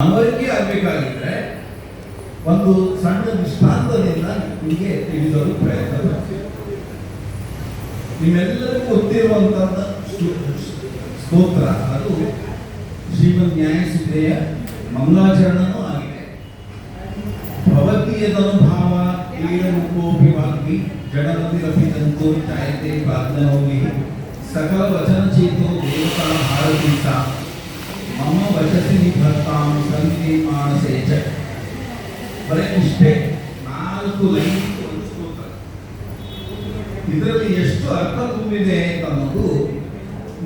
ಮನವರಿಕೆ ಆಗಬೇಕಾಗಿದ್ರೆ ಒಂದು ಸಣ್ಣ ದೃಷ್ಟಾಂತದಿಂದ ನಿಮಗೆ ತಿಳಿಸಲು ಪ್ರಯತ್ನ ಮಾಡ್ತೀವಿ. ನಿಮ್ಮೆಲ್ಲರಿಗೂ ಗೊತ್ತಿರುವಂತಹ ಸ್ತೋತ್ರ ಅದು ಶ್ರೀಮದ್ ನ್ಯಾಯಸುಧೆಯ ಮಂಗಳಾಚರಣನೂ ಆಗಿದೆ. ಭವತೀಯದನುಭಾವ ಏಳಮುಖೋಪಿ ವಾಗ್ಮಿ ಜಡಮತಿರಪಿದಂತೋ ಚಾಯತೆ ಪ್ರಾಜ್ಞನೋಗಿ ಸಕಲ ವಚನ ಚೇತೋ ದೇವತಾ ಭಾರತೀ ಸಾ ಮಮ ವಚಸಿ ನಿಭರ್ತಾಂ ಸಂತಿ ಮಾನಸೇ ಚ. ಬರೀ ಇಷ್ಟೇ 4 ಲೈನ್ ಒಂದು ಸ್ತೋತ್ರ. ಇದರಲ್ಲಿ ಎಷ್ಟು ಅರ್ಥ ತುಂಬಿದೆ ಅನ್ನೋದು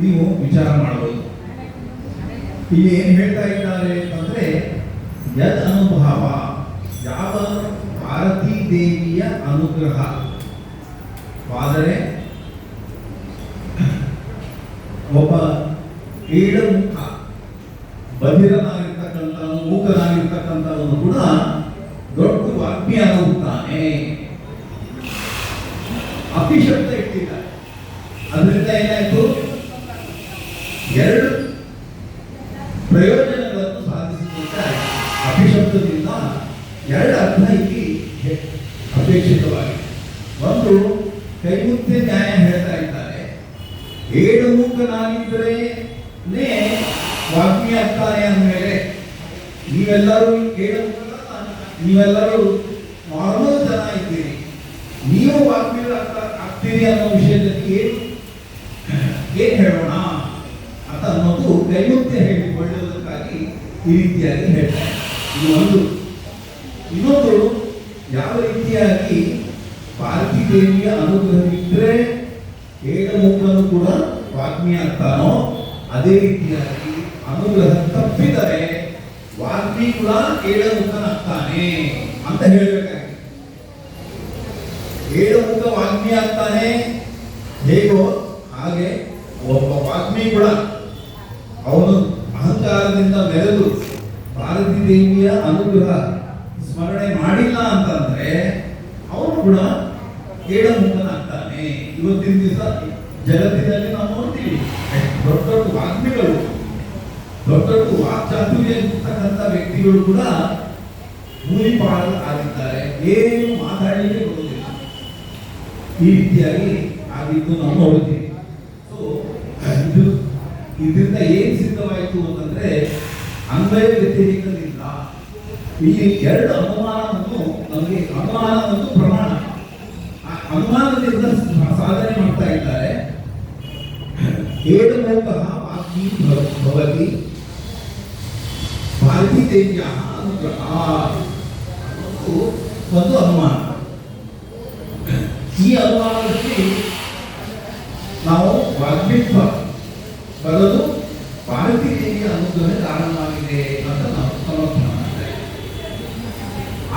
ನೀವು ವಿಚಾರ ಮಾಡಬಹುದು. ಇಲ್ಲಿ ಏನು ಹೇಳ್ತಾ ಇದ್ದಾರೆ ಅಂತಂದ್ರೆ, ಯದ್ ಅನುಭವ, ಯಾವ ಭಾರತೀ ದೇವಿಯ ಅನುಗ್ರಹ ಆದರೆ ಒಬ್ಬ ಏಳಮುಖ ಬಧಿರನಾಗಿರ್ತಕ್ಕಂಥ ಮೂಕನಾಗಿರ್ತಕ್ಕಂಥವನು ಕೂಡ ದೊಡ್ಡ ವಾಗ್ಮಿಯಾಗುತ್ತಾನೆ. ಅಪಿಶಬ್ದ ಇಟ್ಟಿದ್ದಾರೆ. ಅದರಿಂದ ಏನಾಯ್ತು, 2 ಪ್ರಯೋಜನಗಳನ್ನು ಸಾಧಿಸಿದ್ದಾರೆ. ಅಪಿಶಬ್ದದಿಂದ 2 ಅರ್ಥ ಇಲ್ಲಿ ಅಪೇಕ್ಷಿತವಾಗಿದೆ. ಒಂದು, ಕೈಮುತ್ಯ ನ್ಯಾಯ ಹೇಳ್ತಾ ಇದ್ದಾರೆ, ಏಳುಮುಖನಾಗಿದ್ದರೆ ವಾಗ್ಮಿ ಆಗ್ತಾನೆ ಅಂದಮೇಲೆ ನೀವೆಲ್ಲರೂ ನೀವೆಲ್ಲರೂ ನಾರ್ಮಲ್ ಜನ ಇದ್ದೀರಿ, ನೀವು ವಾಗ್ಮಿ ಆಗ್ತೀರಿ ಅನ್ನೋ ವಿಷಯದಲ್ಲಿ ಏನ್ ಹೇಳೋಣ ಅಂತ ಅನ್ನೋದು ಕೈಮುತ್ಯ ಹೇಳಿಕೊಳ್ಳುವುದಕ್ಕಾಗಿ ಈ ರೀತಿಯಾಗಿ ಹೇಳ್ತಾರೆ. ಇದು ಒಂದು. ಇನ್ನೊಂದು, ಯಾವ ರೀತಿಯಾಗಿ ಪಾರ್ವತಿ ದೇವಿಯ ಅನುಗ್ರಹವಿದ್ರೆ ಏಳಮುಖನು ಕೂಡ ವಾಗ್ಮಿ ಆಗ್ತಾನೋ ಅದೇ ರೀತಿಯಾಗಿ ಅನುಗ್ರಹ ತಪ್ಪಿದರೆ ವಾಗ್ಮಿ ಕೂಡ ಏಳಮುಖನಾಗ್ತಾನೆ ಅಂತ ಹೇಳಬೇಕಾಗಿದೆ. ಏಳಮುಖ ವಾಗ್ಮಿ ಆಗ್ತಾನೆ ಹೇಗೋ ಹಾಗೆ ಒಬ್ಬ ವಾಗ್ಮಿ ಕೂಡ ಅವನು ಅಹಂಕಾರದಿಂದ ಮೆರೆದು ಪಾರ್ವತಿ ದೇವಿಯ ಅನುಗ್ರಹ ಸ್ಮರಣೆ ಮಾಡಿಲ್ಲ ಅಂತಂದ್ರೆ ಅವನು ಕೂಡ ಏಳಮುಖನಾಗ್ತಾನೆ. ಇವತ್ತಿನ ದಿವಸ ಜಗತ್ತಿನಲ್ಲಿ ನಾವು ನೋಡ್ತೀವಿ, ದೊಡ್ಡ ದೊಡ್ಡ ವಾಗ್ಮಿಗಳು, ದೊಡ್ಡ ದೊಡ್ಡ ವಾಕ್ಚಾತುರ್ಯ ಇರ್ತಕ್ಕಂಥ ವ್ಯಕ್ತಿಗಳು ಕೂಡ ಮೂಲಿಪಾಲ ಆಗಿದ್ದಾರೆ. ಏನು ಮಾತಾಡಲಿಕ್ಕೆ ಬರುವುದಿಲ್ಲ. ಈ ರೀತಿಯಾಗಿ ಆಗಿದ್ದು ನಾವು ನೋಡ್ತೀವಿ. ಸೊ ಇದರಿಂದ ಏನ್ ಸಿದ್ಧವಾಯಿತು ಅಂತಂದ್ರೆ, ಅನ್ವಯ ವ್ಯತಿರಿಕ್ತದಿಂದ ಇಲ್ಲಿ 2 ಅನುಮಾನವನ್ನು ನಮಗೆ, ಅನುಮಾನ ಒಂದು ಪ್ರಮಾಣ, ಅನುಮಾನದಿಂದ ಸಾಧನೆ ಮಾಡ್ತಾ ಇದ್ದಾರೆ. ಏಳಮುಖಃ ವಾಗ್ಮಿ ಭವತಿ ಭಾರತೀ ದೇವಿಯ ಅನುಗ್ರಹ ಒಂದು ಅನುಮಾನ. ಈ ಅನುಮಾನದಲ್ಲಿ ನಾವು ವಾಗ್ಮಿತ್ವ ಬರೋದು ಭಾರತೀ ದೇವಿಯ ಅನುಗ್ರಹ ಕಾರಣವಾಗಿದೆ ಅಂತ ನಾವು ಸಮರ್ಥನೆ ಮಾಡ್ತೇವೆ.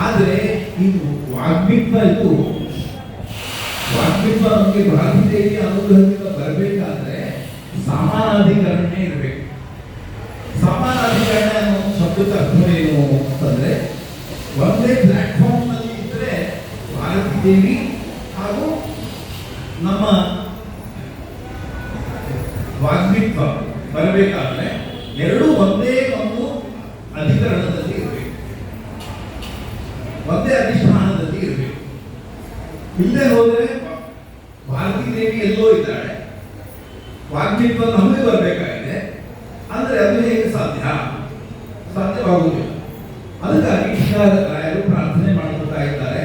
ಆದರೆ ಇದು ವಾಗ್ಮಿತ್ವ ನಮಗೆ ಭಾರತೀ ದೇವಿಯ ಅನುಗ್ರಹದಿಂದ ಬರಬೇಕಾದ್ರೆ ಸಮಾನಾಧಿಕರಣೆ ಇರಬೇಕು. ಸಮಾನಾಧಿಕರಣ ಅನ್ನೋ ಶಬ್ದದ ಅರ್ಥವೇನು ಅಂತಂದ್ರೆ, ಒಂದೇ ಪ್ಲಾಟ್ಫಾರ್ಮ್ ನಲ್ಲಿ ಇದ್ರೆ ಭಾರತೀ ದೇವಿ ಹಾಗೂ ನಮ್ಮ ವಾಗ್ಮಿತ್ವ ಬರಬೇಕಾದ್ರೆ 2 ಒಂದೇ ಒಂದು ಅಧಿಕರಣದಲ್ಲಿ ಇರಬೇಕು, ಒಂದೇ ಅಧಿಷ್ಠಾನದಲ್ಲಿ ಇರಬೇಕು. ಇಲ್ಲದೆ ಹೋದ್ರೆ ಭಾರತೀ ದೇವಿ ಎಲ್ಲೋ ಇದ್ದಾಳೆ, ವಾಗ್ಮಿತ್ವ ನಮಗೆ ಬರಬೇಕಾಗಿದೆ ಅಂದ್ರೆ ಅದು ಹೇಗೆ ಸಾಧ್ಯವಾಗುವುದಿಲ್ಲ. ಅದಕ್ಕಾಗಿ ರಾಯರು ಪ್ರಾರ್ಥನೆ ಮಾಡ್ತಾ ಇದ್ದಾರೆ,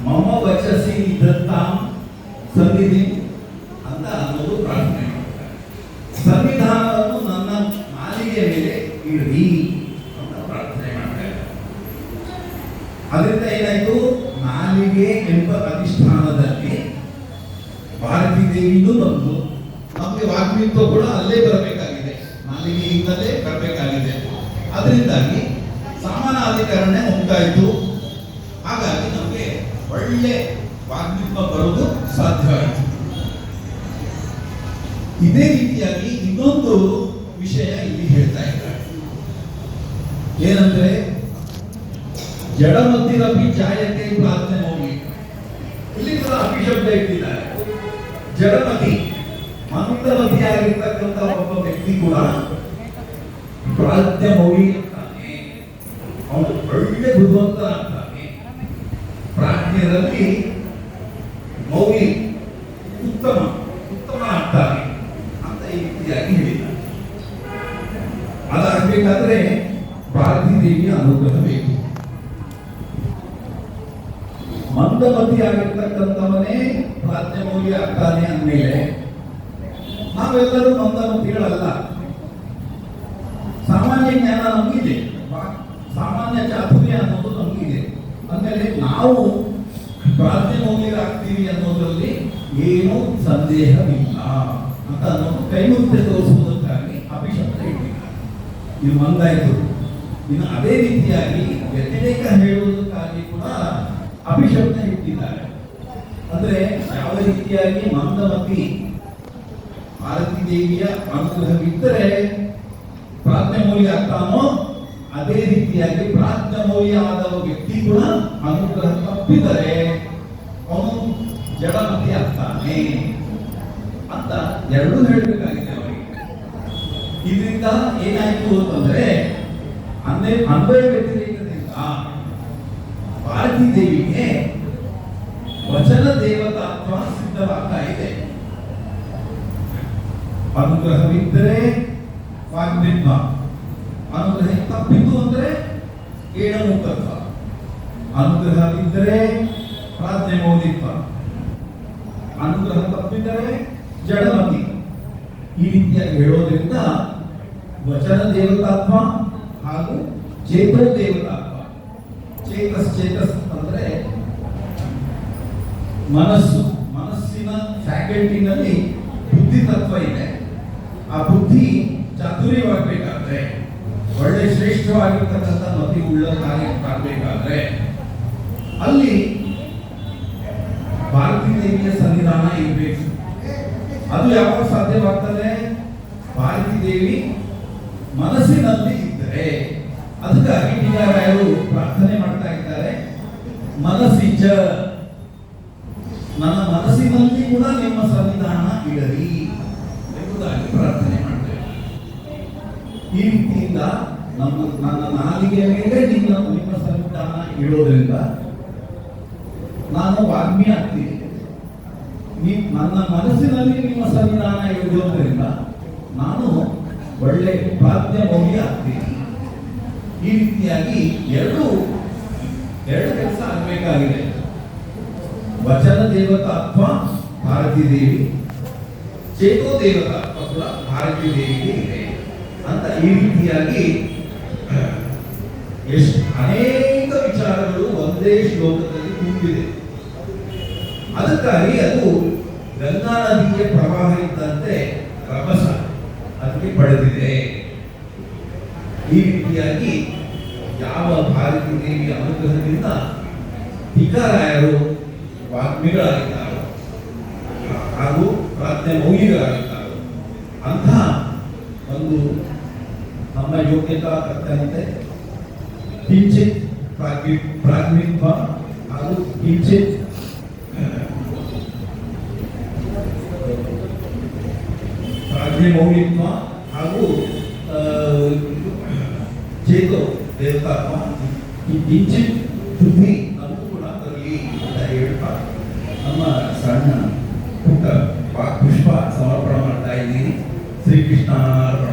ಮಮ ವಚಸಿ ನಿಧತ್ತಾಂ ಸನ್ನಿಧಿ ಅಂತ ಅನ್ನೋದು ಪ್ರಾರ್ಥನೆ ಮಾಡ್ತಾರೆ. ಸಂವಿಧಾನವನ್ನು ನನ್ನ ನಾಲಿಗೆಯ ಮೇಲೆ ಇಡಿ ಅಂತ ಪ್ರಾರ್ಥನೆ ಮಾಡ್ತಾರೆ. ಅದರಿಂದ ಏನಾಯ್ತು, ನಾಲಿಗೆ ಎಂಬ ಅಧಿಷ್ಠಾನದಲ್ಲಿ ಭಾರತೀ ದೇವಿಯೂ ಬಂದು ನಮಗೆ ವಾಗ್ಮಿತ್ವ ಕೂಡ ಅಲ್ಲೇ ಬರಬೇಕಾಗಿದೆ, ನಾಲಿಗೆಯಿಂದಲೇ ಬರಬೇಕಾಗಿದೆ. ಅದರಿಂದಾಗಿ ಸಮಾನಾಧಿಕರಣ ಉಂಟಾಯಿತು. ಹಾಗಾಗಿ ನಮಗೆ ಒಳ್ಳೆ ವಾಗ್ಮಿತ್ವ ಬರೋದು ಸಾಧ್ಯವಾಯಿತು. ಇದೇ ರೀತಿಯಾಗಿ ಇನ್ನೊಂದು ವಿಷಯ ಇಲ್ಲಿ ಹೇಳ್ತಾ ಇದ್ದಾರೆ, ಏನಂದ್ರೆ ಜಡಮತಿರಪಿ ಜಾಯತೆ ಪ್ರಾರ್ಥನೆ ಹೋಗಿ. ಇಲ್ಲಿ ಕೂಡ ಅಪಿಶಬ್ದ ಇಟ್ಟಿದ್ದಾರೆ. ಜಡಮತಿ, ಮಂದಮತಿಯಾಗಿರ್ತಕ್ಕಂಥ ಒಬ್ಬ ವ್ಯಕ್ತಿ ಕೂಡ ಪ್ರಾಜ್ಞ ಮೌಳಿ ಅವನು ಒಳ್ಳೆ ಬುದ್ಧಿವಂತನಾಗ್ತಾನೆ, ಪ್ರಾಜ್ಞರಲ್ಲಿ ಮೌಲಿ ಉತ್ತಮನಾಗ್ತಾನೆ ಅಂತ ಈ ರೀತಿಯಾಗಿ ಹೇಳಿದ. ಅದಾಗಬೇಕಾದ್ರೆ ಭಾರತೀ ದೇವಿಯ ಅನುಗ್ರಹ ಬೇಕು. ಮಂದಮತಿ ಆಗಿರ್ತಕ್ಕಂಥವನೇ ಪ್ರಾಜ್ಞಮೌಲ್ಯ ಆಗ್ತಾನೆ ಅಂದಮೇಲೆ ನಾವೆಲ್ಲರೂ ಮಂದಮತಿಗಳಲ್ಲ. ಸಾಮಾನ್ಯ ಜ್ಞಾನ ನಮಗಿದೆ, ಸಾಮಾನ್ಯ ಚಾತುರ್ಯ ಅನ್ನೋದು ನಮಗಿದೆ. ಅಂದಮೇಲೆ ನಾವು ಪ್ರಾಜ್ಞಮೌಲ್ಯರಾಗ್ತೀವಿ ಅನ್ನೋದ್ರಲ್ಲಿ ಏನೂ ಸಂದೇಹವಿಲ್ಲ ಅಂತ ಅನ್ನೋದು ಕೈಮುತ್ತೆ ತೋರಿಸುವುದಕ್ಕಾಗಿ ಅಭಿಶಬ್ದ ಇಟ್ಟಿದ್ದಾರೆ. ಇದು ಮಂದಾಯಿತು. ಇನ್ನು ಅದೇ ರೀತಿಯಾಗಿ ವ್ಯತಿರೇಕ ಹೇಳುವುದಕ್ಕಾಗಿ ಕೂಡ ಅಭಿಶಬ್ದ ಇಟ್ಟಿದ್ದಾರೆ. ಅಂದ್ರೆ ಯಾವ ರೀತಿಯಾಗಿ ಮಂದಮತಿ ಭಾರತೀ ದೇವಿಯ ಅನುಗ್ರಹವಿದ್ದರೆ ಪ್ರಾಜ್ಞಮೌಲ್ಯ ಆಗ್ತಾನೋ ಅದೇ ರೀತಿಯಾಗಿ ಪ್ರಾಜ್ಞಮೌಲ್ಯ ಆದ ವ್ಯಕ್ತಿ ಕೂಡ ಅನುಗ್ರಹ ತಪ್ಪಿದರೆ ಅವನು ಜಡಮತಿ ಆಗ್ತಾನೆ ಅಂತ ಎರಡೂ ಹೇಳಬೇಕಾಗಿದೆ ಅವರಿಗೆ. ಇದರಿಂದ ಏನಾಯ್ತು ಅಂತಂದ್ರೆ ಅನ್ವಯ ವ್ಯತಿರೇಕದಿಂದ ಭಾರತೀ ದೇವಿಗೆ ವಚನ ದೇವತಾತ್ವ ಸಿದ್ಧವಾಗ್ತಾ ಇದೆ. ಅನುಗ್ರಹವಿದ್ದರೆ ವಾಗ್ಮಿತ್ವ, ಅನುಗ್ರಹ ತಪ್ಪಿತು ಅಂದ್ರೆ ಏಣಮುಖತ್ವ, ಅನುಗ್ರಹವಿದ್ದರೆ ಪ್ರಾಜ್ಞಮೌಲಿತ್ವ, ಅನುಗ್ರಹ ತಪ್ಪಿದರೆ ಜಡಮತಿ. ಈ ರೀತಿಯಾಗಿ ಹೇಳೋದ್ರಿಂದ ವಚನ ದೇವತಾತ್ವ ಹಾಗೂ ಚೇತೋ ದೇವತಾತ್ವ. ಚೇತಸ್ ಅಂದ್ರೆ ಮನಸ್ಸಿನ ಫ್ಯಾಕಲ್ಟಿನಲ್ಲಿ ಬುದ್ಧಿ ತತ್ವ ಇದೆ. ಆ ಬುದ್ಧಿ ಚಾತುರ್ಯವಾಗಬೇಕಾದ್ರೆ, ಒಳ್ಳೆ ಶ್ರೇಷ್ಠವಾಗಿರ್ತಕ್ಕಂಥ ಮತಿ ಉಳ್ಳ ಕಾರ್ಯವಾಗಬೇಕಾದ್ರೆ ಅಲ್ಲಿ ಭಾರತೀ ದೇವಿಯ ಸನ್ನಿಧಾನ ಇರಬೇಕು. ಅದು ಯಾವಾಗ ಸಾಧ್ಯವಾಗ್ತದೆ? ಭಾರತೀ ದೇವಿ ಮನಸ್ಸಿನಲ್ಲಿ ಇದ್ದರೆ. ಅದಕ್ಕಾಗಿ ಟೀಕಾರಾಯರು ಪ್ರಾರ್ಥನೆ ಮಾಡ್ತಾ ಇದ್ದಾರೆ, ಮನಸ್ಸಿಚ, ನನ್ನ ಮನಸ್ಸಿನಲ್ಲಿ ಕೂಡ ನಿಮ್ಮ ಸನ್ನಿಧಾನ ಇಡಲಿ ಎಂಬುದಾಗಿ ಪ್ರಾರ್ಥನೆ ಮಾಡ್ತೇವೆ. ಈ ರೀತಿಯಿಂದ ನನ್ನ ನಾಲಿಗೆಯ ಮೇಲೆ ನಿಮ್ಮ ಸನ್ನಿಧಾನ ಇಡೋದ್ರಿಂದ ನಾನು ವಾಗ್ಮಿ ಆಗ್ತೀನಿ. ನನ್ನ ಮನಸ್ಸಿನಲ್ಲಿ ನಿಮ್ಮ ಸನ್ನಿಧಾನ ಇಡೋದ್ರಿಂದ ನಾನು ಒಳ್ಳೆ ಪ್ರಾಜ್ಞಮೌಲ್ಯ ಆಗ್ತೀನಿ. ಈ ರೀತಿಯಾಗಿ ಎರಡು ಕೆಲಸ ಆಗಬೇಕಾಗಿದೆ. ವಚನ ದೇವತಾತ್ವ ಭಾರತೀ ದೇವಿ, ಚೇತೋ ದೇವತಾತ್ವ ಕೂಡ ಭಾರತೀ ದೇವಿಗೆ ಇದೆ ಅಂತ ಈ ರೀತಿಯಾಗಿ ಅನೇಕ ವಿಚಾರಗಳು ಒಂದೇ ಶ್ಲೋಕದಲ್ಲಿ ತುಂಬಿದೆ. ಅದಕ್ಕಾಗಿ ಅದು ಗಂಗಾ ನದಿಯ ಪ್ರವಾಹ ಇದ್ದಂತೆ ರಭಸ ಅದಕ್ಕೆ ಪಡೆದಿದೆ. ಈ ರೀತಿಯಾಗಿ ಯಾವ ಭಾರತೀ ದೇವಿಯ ಅನುಗ್ರಹದಿಂದ ಟೀಕಾರಾಯರು ವಾಗ್ಮಿಗಳಾಗಿದ್ದಾರೋ ಹಾಗೂ ಪ್ರಾಜ್ಞಮೌಲಿಗಳಾಗಿದ್ದಾರೋ ಅಂತಹ ಒಂದು ನಮ್ಮ ಯೋಗ್ಯತಾ ತಕ್ಕಂತೆ ಕಿಂಚಿತ್ ಪ್ರಾಜ್ಞಿತ್ವ ಹಾಗೂ ಕಿಂಚಿತ್ ಪ್ರಾಜ್ಞಮೌಲಿತ್ವ ಹಾಗೂ ಚೇತೋ ದೇವತಾತ್ವ ಕಿಂಚಿತ್ ಬುದ್ಧಿ ಅನುಕೂಲ ಬರಲಿ ಅಂತ ಹೇಳ್ತಾ ನಮ್ಮ ಸಣ್ಣ ಪುಟ್ಟ ಪುಷ್ಪ ಸಮರ್ಪಣೆ ಮಾಡ್ತಾ ಇದ್ದೀನಿ. ಶ್ರೀಕೃಷ್ಣ ಅರ್ಪಣ.